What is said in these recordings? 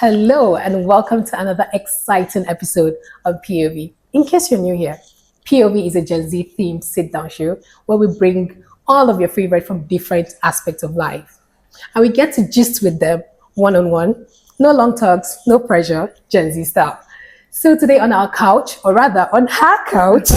Hello, and welcome to another exciting episode of POV. In case you're new here, POV is a Gen Z themed sit down show where we bring all of your favorite from different aspects of life. And we get to gist with them one on one. No long talks, no pressure, Gen Z style. So today on our couch, or rather on her couch,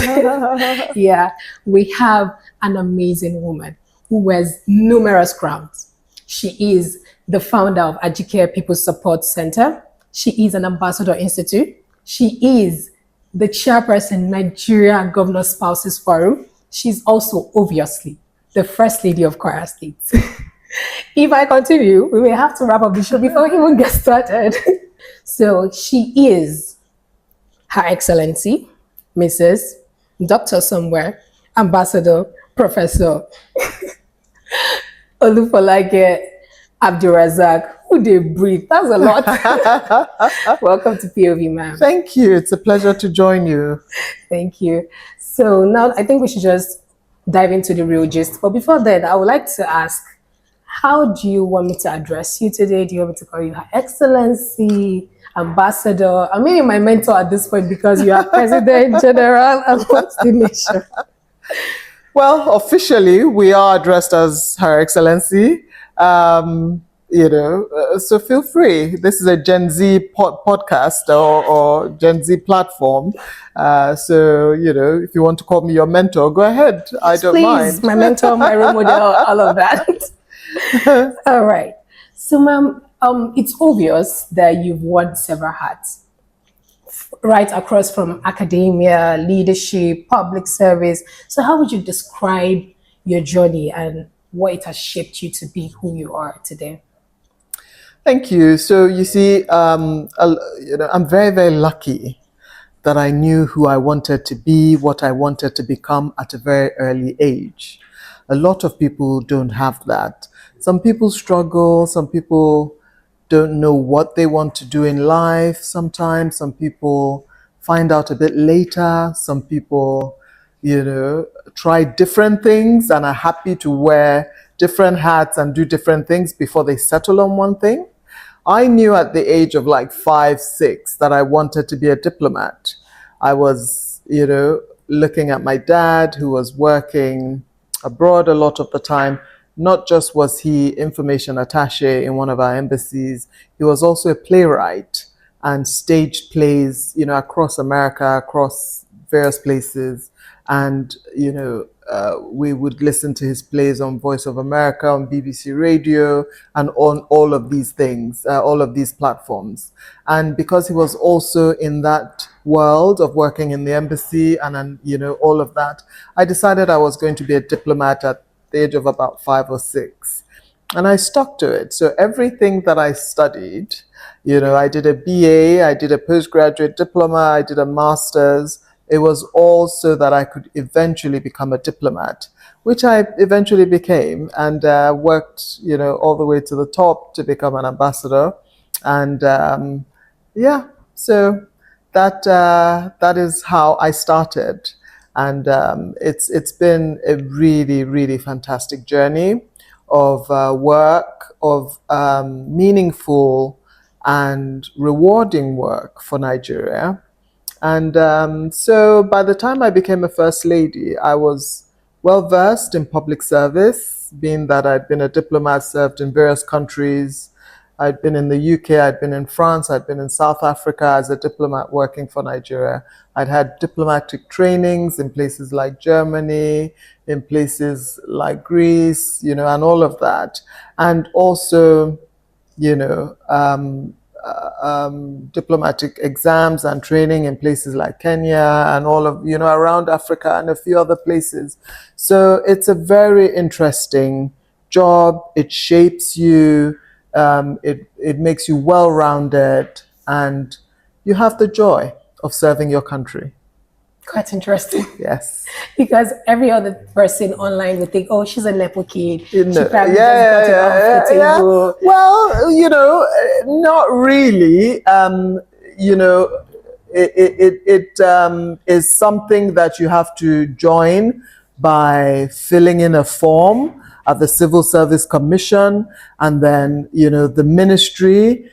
yeah, we have an amazing woman who wears numerous crowns. She is the founder of Ajicare People's Support Center. She is an ambassador institute. She is the chairperson Nigeria Governor Spouses Forum. She's also obviously the first lady of Kwara State. If I continue, we may have to wrap up the show before we even get started. So she is Her Excellency, Mrs. Dr. Somewhere, Ambassador, Professor Olufolake AbdulRazaq. Who they breathe? That's a lot. Welcome to POV, ma'am. Thank you. It's a pleasure to join you. Thank you. So now I think we should just dive into the real gist. But before that, I would like to ask, how do you want me to address you today? Do you want me to call you Her Excellency, Ambassador? I mean, you're my mentor at this point because you are President General and what's the nation? Well, officially, we are addressed as Her Excellency. So feel free. This is a Gen Z podcast or Gen Z platform. If you want to call me your mentor, go ahead. I don't mind. Please, my mentor, my role model, all of that. All right. So, ma'am, it's obvious that you've worn several hats, right across from academia, leadership, public service. So how would you describe your journey and what it has shaped you to be who you are today? Thank you. So you see, I'm very, very lucky that I knew who I wanted to be, what I wanted to become at a very early age. A lot of people don't have that. Some people struggle, some people don't know what they want to do in life. Sometimes some people find out a bit later. Some people, try different things and are happy to wear different hats and do different things before they settle on one thing. I knew at the age of like 5, 6 that I wanted to be a diplomat. I was, looking at my dad who was working abroad a lot of the time. Not just was he information attaché in one of our embassies, he was also a playwright and staged plays, across America, across various places. And, we would listen to his plays on Voice of America, on BBC Radio, and on all of these things, all of these platforms. And because he was also in that world of working in the embassy and all of that, I decided I was going to be a diplomat at the age of about 5 or 6. And I stuck to it. So everything that I studied, I did a BA, I did a postgraduate diploma, I did a master's. It was all so that I could eventually become a diplomat, which I eventually became, and worked, all the way to the top to become an ambassador. And so that is how I started. And it's been a really, really fantastic journey of work, of meaningful and rewarding work for Nigeria. And so by the time I became a first lady, I was well versed in public service, being that I'd been a diplomat, served in various countries. I'd been in the UK, I'd been in France, I'd been in South Africa as a diplomat working for Nigeria. I'd had diplomatic trainings in places like Germany, in places like Greece, and all of that. And also, diplomatic exams and training in places like Kenya and all of, around Africa and a few other places. So it's a very interesting job. It shapes you. It makes you well-rounded, and you have the joy of serving your country. Quite interesting. Yes. Because every other person online would think, oh, she's a nepo kid. She probably just got it off the table. Well, not really. It is something that you have to join by filling in a form at the Civil Service Commission, and then, the ministry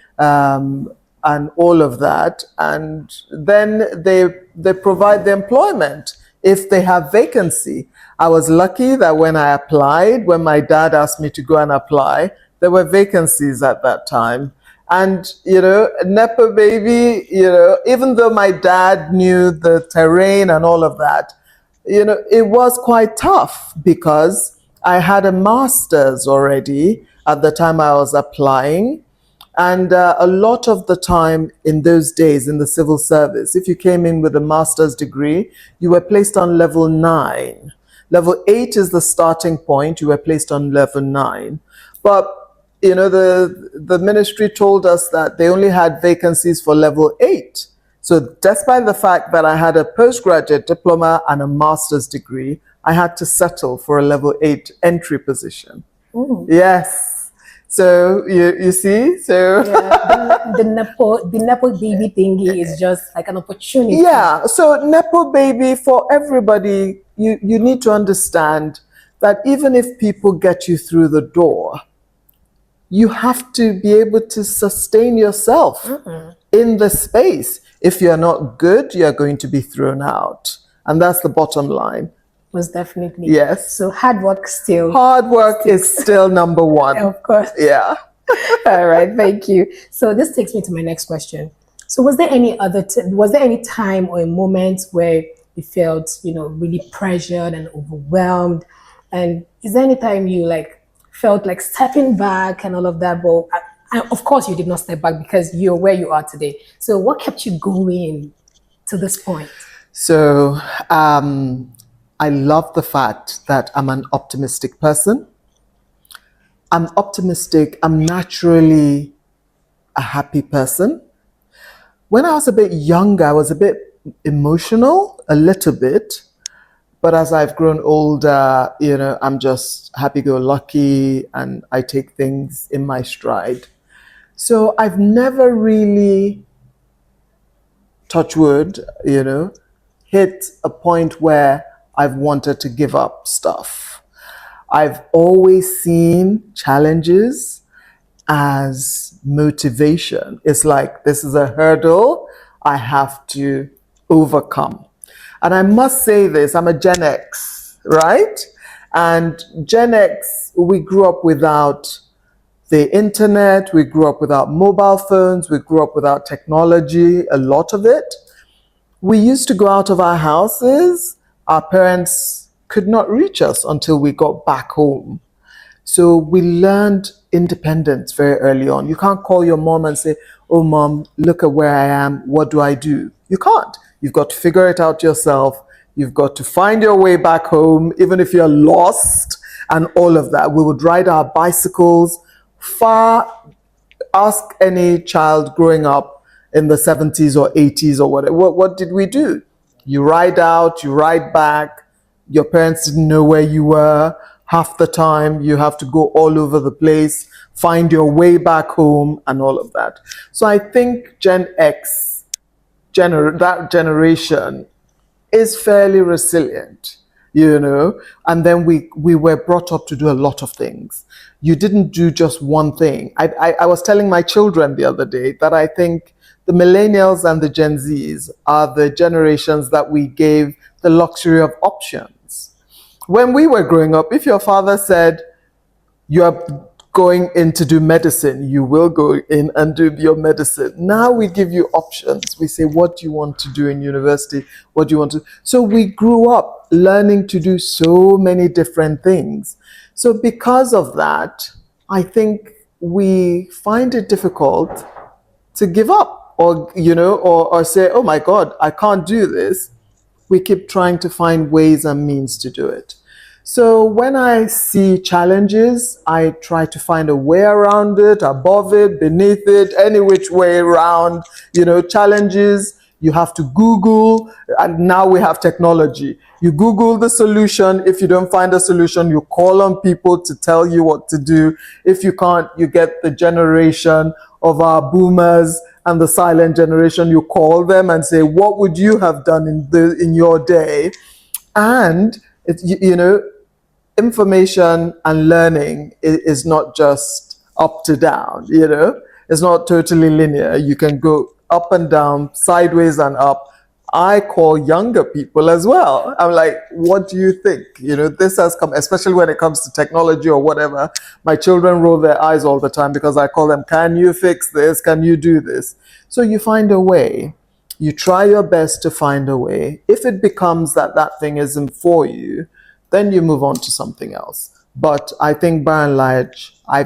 and all of that. And then they provide the employment if they have vacancy. I was lucky that when I applied, when my dad asked me to go and apply, there were vacancies at that time. And, Nepo baby, even though my dad knew the terrain and all of that, it was quite tough because I had a master's already at the time I was applying. And a lot of the time in those days in the civil service, if you came in with a master's degree, you were placed on level 9. Level 8 is the starting point. You were placed on level 9. But, the ministry told us that they only had vacancies for level 8. So despite the fact that I had a postgraduate diploma and a master's degree, I had to settle for a level 8 entry position. Ooh. Yes. So you see, so yeah, the nepo baby thingy is just like an opportunity. Yeah. So nepo baby, for everybody, you need to understand that even if people get you through the door, you have to be able to sustain yourself in the space. If you're not good, you're going to be thrown out, and that's the bottom line. Most definitely. Yes. So hard work still. Hard work is still number one. Of course. Yeah. All right. Thank you. So this takes me to my next question. So was there any time or a moment where you felt, really pressured and overwhelmed? And is there any time you felt like stepping back and all of that? But of course you did not step back because you're where you are today. So what kept you going to this point? So, I love the fact that I'm an optimistic person. I'm optimistic. I'm naturally a happy person. When I was a bit younger, I was a bit emotional, a little bit. But as I've grown older, I'm just happy-go-lucky and I take things in my stride. So I've never really, touch wood, hit a point where I've wanted to give up stuff. I've always seen challenges as motivation. It's like, this is a hurdle I have to overcome. And I must say this, I'm a Gen X, right? And Gen X, we grew up without the internet, we grew up without mobile phones, we grew up without technology, a lot of it. We used to go out of our houses. Our parents could not reach us until we got back home. So we learned independence very early on. You can't call your mom and say, oh, mom, look at where I am. What do I do? You can't. You've got to figure it out yourself. You've got to find your way back home, even if you're lost and all of that. We would ride our bicycles far. Ask any child growing up in the 70s or 80s or whatever. What did we do? You ride out, you ride back. Your parents didn't know where you were. Half the time, you have to go all over the place, find your way back home, and all of that. So I think Gen X, that generation, is fairly resilient, and then we were brought up to do a lot of things. You didn't do just one thing. I was telling my children the other day that I think the millennials and the Gen Zs are the generations that we gave the luxury of options. When we were growing up, if your father said, you're going in to do medicine, you will go in and do your medicine. Now we give you options. We say, what do you want to do in university? What do you want to? So we grew up learning to do so many different things. So because of that, I think we find it difficult to give up or say, oh my God, I can't do this. We keep trying to find ways and means to do it. So when I see challenges, I try to find a way around it, above it, beneath it, any which way around. Challenges, you have to Google, and now we have technology. You Google the solution. If you don't find a solution, you call on people to tell you what to do. If you can't, you get the generation of our boomers and the silent generation. You call them and say, what would you have done in your day? And information and learning is not just up to down, It's not totally linear. You can go up and down, sideways and up. I call younger people as well. I'm like, what do you think? You know, this has come, especially when it comes to technology or whatever. My children roll their eyes all the time because I call them, can you fix this? Can you do this? So you find a way. You try your best to find a way. If it becomes that that thing isn't for you, then you move on to something else. But I think by and large, I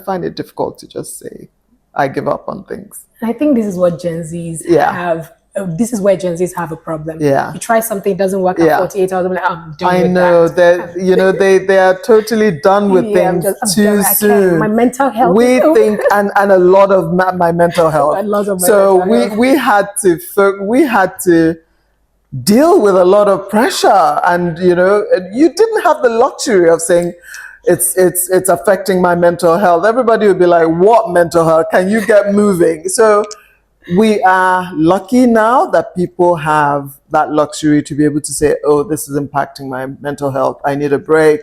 find it difficult to just say, I give up on things. I think this is what Gen Zs have. This is where Gen Zs have a problem. Yeah. You try something, it doesn't work at 48 hours. I'm like, I'm done I with know that. they are totally done with things too soon. My mental health. We think, and a lot of my mental health. A lot of my so mental health. we had to deal with a lot of pressure, and you didn't have the luxury of saying, it's affecting my mental health. Everybody would be like, what mental health? Can you get moving? So we are lucky now that people have that luxury to be able to say, oh, this is impacting my mental health. I need a break.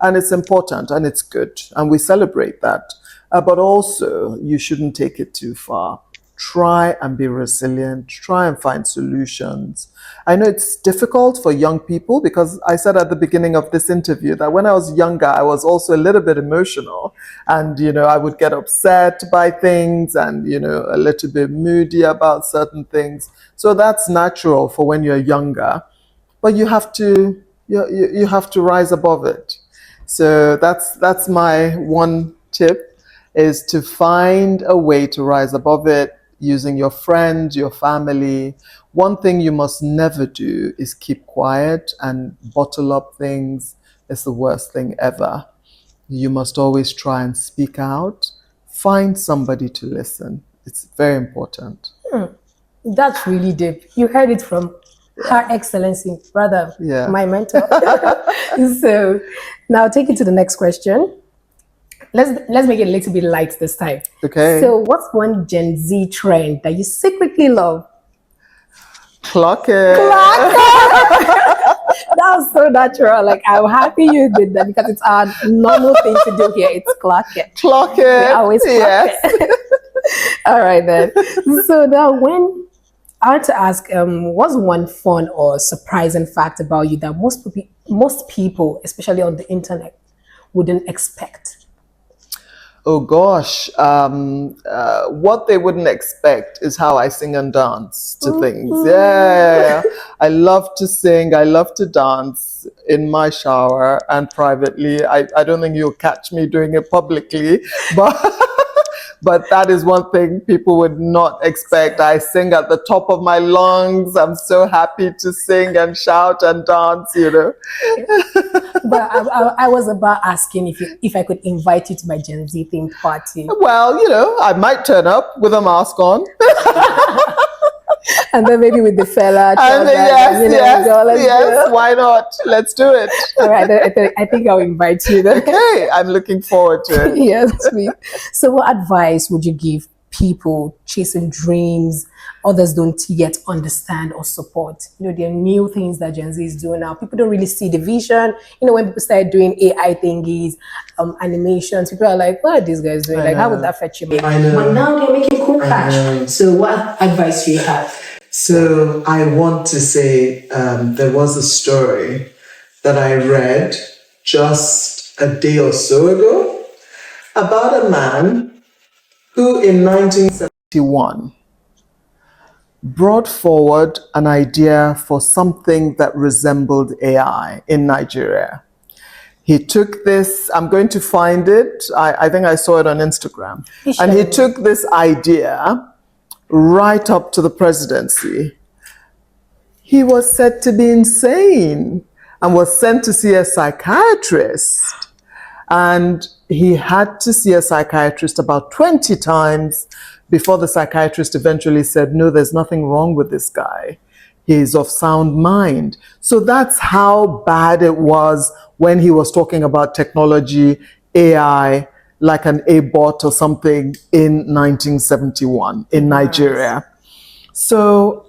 And it's important and it's good. And we celebrate that. But also, you shouldn't take it too far. Try and be resilient. Try and find solutions. I know it's difficult for young people because I said at the beginning of this interview that when I was younger, I was also a little bit emotional. And, I would get upset by things and, a little bit moody about certain things. So that's natural for when you're younger. But you have to rise above it. So that's my one tip, is to find a way to rise above it using your friends, your family. One thing you must never do is keep quiet and bottle up things. It's the worst thing ever. You must always try and speak out. Find somebody to listen. It's very important. That's really deep. You heard it from Her Excellency, rather, Yeah. my mentor. So now take it to the next question. Let's make it a little bit light this time. Okay. So what's one Gen Z trend that you secretly love? Clock it. That was so natural. Like, I'm happy you did that because it's our normal thing to do here. It's clock it. Clock it. We always clock it. All right then. So now when I want to ask, what's one fun or surprising fact about you that most people, especially on the internet, wouldn't expect? Oh gosh, what they wouldn't expect is how I sing and dance to things. Yeah, I love to sing. I love to dance in my shower and privately. I don't think you'll catch me doing it publicly, but but that is one thing people would not expect. I sing at the top of my lungs. I'm so happy to sing and shout and dance, But I was about asking if I could invite you to my Gen Z themed party. Well, I might turn up with a mask on. And then maybe with the fella. Yes, why not? Let's do it. All right, I think I'll invite you then. Okay, I'm looking forward to it. Yes, sweet. So what advice would you give people chasing dreams others don't yet understand or support? There are new things that Gen Z is doing now. People don't really see the vision. When people start doing AI thingies, animations, people are like, what are these guys doing? Like, how would that fetch you? But now they're making cool cash. So what advice do you have? So I want to say there was a story that I read just a day or so ago about a man who in 1971 brought forward an idea for something that resembled AI in Nigeria. He took this, I'm going to find it, I think I saw it on Instagram, and he took this idea right up to the presidency. He was said to be insane and was sent to see a psychiatrist. And he had to see a psychiatrist about 20 times before the psychiatrist eventually said, no, there's nothing wrong with this guy. He is of sound mind. So that's how bad it was when he was talking about technology, AI, like an A-bot or something in 1971 in Nigeria. So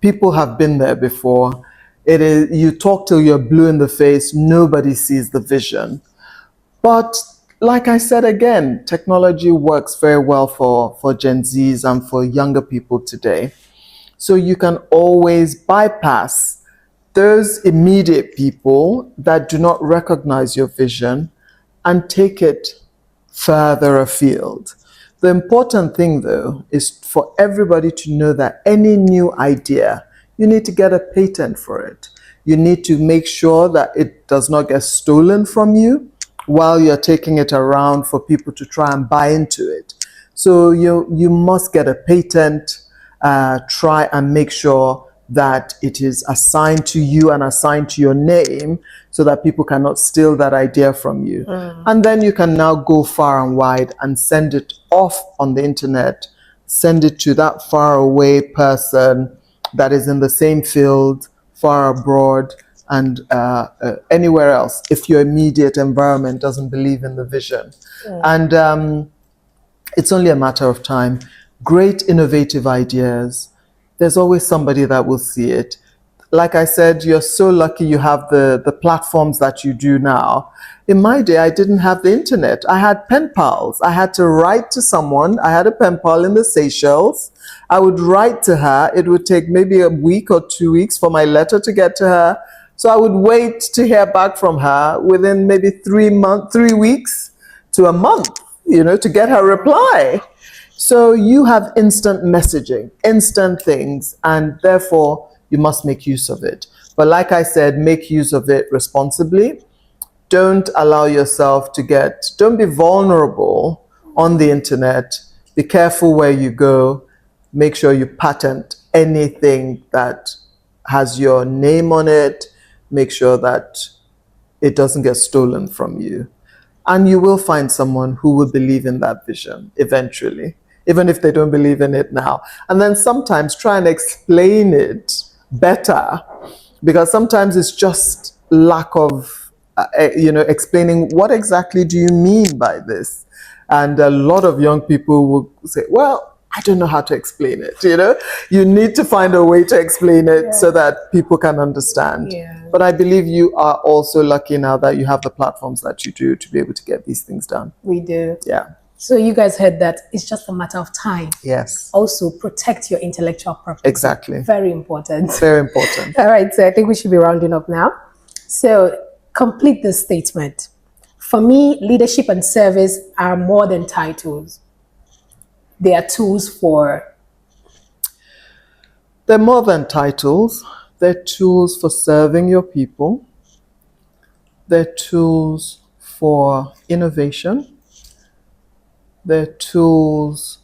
people have been there before. It is, you talk till you're blue in the face, nobody sees the vision. But like I said again, technology works very well for Gen Zs and for younger people today. So you can always bypass those immediate people that do not recognize your vision and take it further afield. The important thing, though, is for everybody to know that any new idea, you need to get a patent for it. You need to make sure that it does not get stolen from you while you're taking it around for people to try and buy into it. So you must get a patent, try and make sure that it is assigned to you and assigned to your name so that people cannot steal that idea from you. And then you can now go far and wide and send it off on the internet, send it to that far away person that is in the same field, far abroad, and anywhere else if your immediate environment doesn't believe in the vision. And it's only a matter of time. Great innovative ideas, there's always somebody that will see it. Like I said, you're so lucky you have the platforms that you do now. In my day, I didn't have the internet. I had pen pals. I had to write to someone. I had a pen pal in the Seychelles. I would write to her. It would take maybe a week or 2 weeks for my letter to get to her. So I would wait to hear back from her within maybe 3 weeks to a month, to get her reply. So you have instant messaging, instant things, and therefore you must make use of it. But like I said, make use of it responsibly. Don't allow yourself don't be vulnerable on the internet. Be careful where you go. Make sure you patent anything that has your name on it. Make sure that it doesn't get stolen from you. And you will find someone who will believe in that vision eventually, even if they don't believe in it now. And then sometimes try and explain it better, because sometimes it's just lack of, explaining what exactly do you mean by this. And a lot of young people will say, well, I don't know how to explain it. You need to find a way to explain it so that people can understand. But I believe you are also lucky now that you have the platforms that you do to be able to get these things done. We do. Yeah. So you guys heard that it's just a matter of time. Yes. Also, protect your intellectual property. Exactly. Very important. Very important. All right, so I think we should be rounding up now. So complete this statement. For me, leadership and service are more than titles. They are tools for... They're more than titles. They're tools for serving your people. They're tools for innovation. They're tools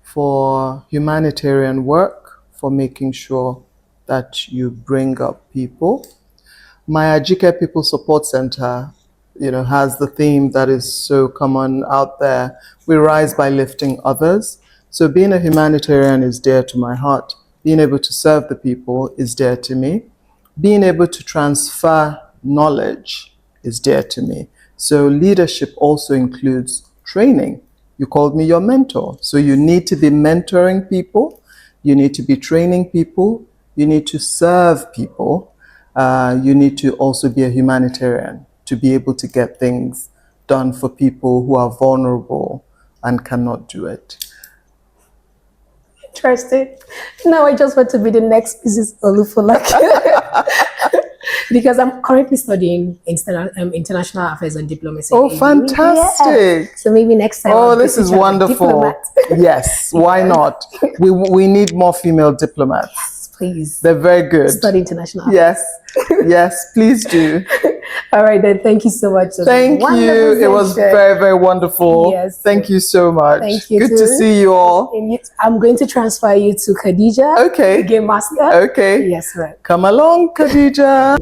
for humanitarian work, for making sure that you bring up people. My Ajike People Support Center, has the theme that is so common out there. We rise by lifting others. So being a humanitarian is dear to my heart. Being able to serve the people is dear to me. Being able to transfer knowledge is dear to me. So leadership also includes training. You called me your mentor. So you need to be mentoring people. You need to be training people. You need to serve people. You need to also be a humanitarian to be able to get things done for people who are vulnerable and cannot do it. Interesting. Now I just want to be the next Mrs. Olufolake. Because I'm currently studying international affairs and diplomacy. Oh, fantastic. Yeah. So maybe next time. Oh, this is wonderful. Yes, why not? We need more female diplomats. Please. They're very good. Study international affairs. Yes, please do. All right, then. Thank you so much. Thank you. It was very, very wonderful. Yes. Thank you so much. Thank you. Good to see you all. I'm going to transfer you to Khadija. Okay. Game master. Okay. Yes, right. Come along, Khadija.